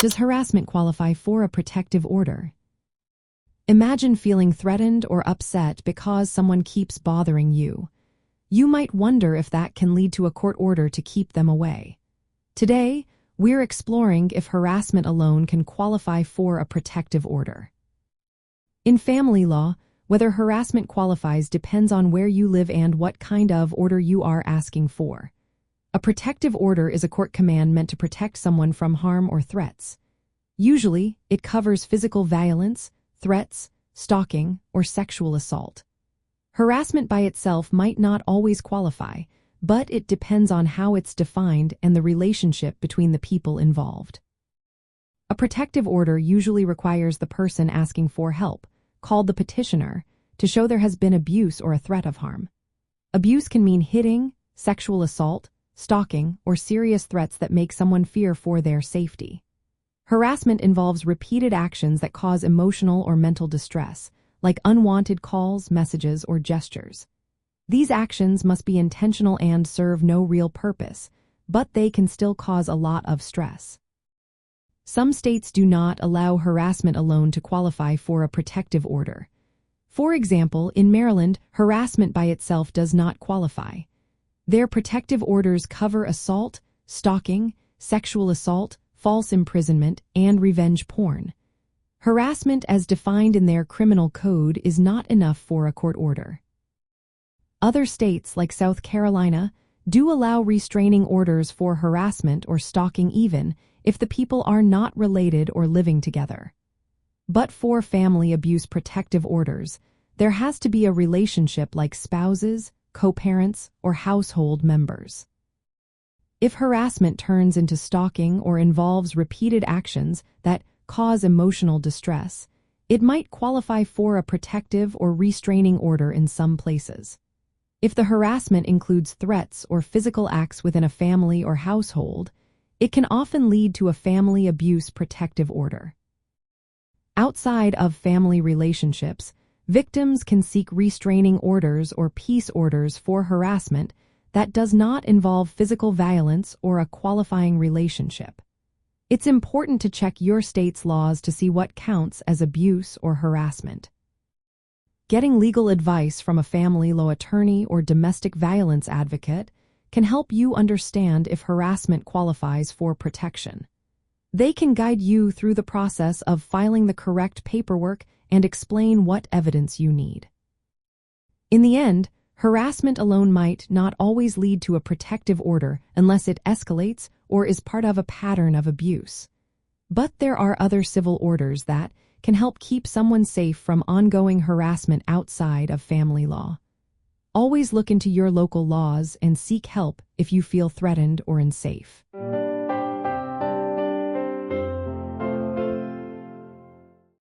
Does harassment qualify for a protective order? Imagine feeling threatened or upset because someone keeps bothering you. You might wonder if that can lead to a court order to keep them away. Today, we're exploring if harassment alone can qualify for a protective order. In family law, whether harassment qualifies depends on where you live and what kind of order you are asking for. A protective order is a court command meant to protect someone from harm or threats. Usually, it covers physical violence, threats, stalking, or sexual assault. Harassment by itself might not always qualify, but it depends on how it's defined and the relationship between the people involved. A protective order usually requires the person asking for help, called the petitioner, to show there has been abuse or a threat of harm. Abuse can mean hitting, sexual assault, stalking, or serious threats that make someone fear for their safety. Harassment involves repeated actions that cause emotional or mental distress, like unwanted calls, messages, or gestures. These actions must be intentional and serve no real purpose, but they can still cause a lot of stress. Some states do not allow harassment alone to qualify for a protective order. For example, in Maryland, harassment by itself does not qualify. Their protective orders cover assault, stalking, sexual assault, false imprisonment, and revenge porn. Harassment as defined in their criminal code is not enough for a court order. Other states, like South Carolina, do allow restraining orders for harassment or stalking even if the people are not related or living together. But for family abuse protective orders, there has to be a relationship like spouses, co-parents, or household members. If harassment turns into stalking or involves repeated actions that cause emotional distress, it might qualify for a protective or restraining order in some places. If the harassment includes threats or physical acts within a family or household, it can often lead to a family abuse protective order. Outside of family relationships, victims can seek restraining orders or peace orders for harassment that does not involve physical violence or a qualifying relationship. It's important to check your state's laws to see what counts as abuse or harassment. Getting legal advice from a family law attorney or domestic violence advocate can help you understand if harassment qualifies for protection. They can guide you through the process of filing the correct paperwork and explain what evidence you need. In the end, harassment alone might not always lead to a protective order unless it escalates or is part of a pattern of abuse. But there are other civil orders that can help keep someone safe from ongoing harassment outside of family law. Always look into your local laws and seek help if you feel threatened or unsafe.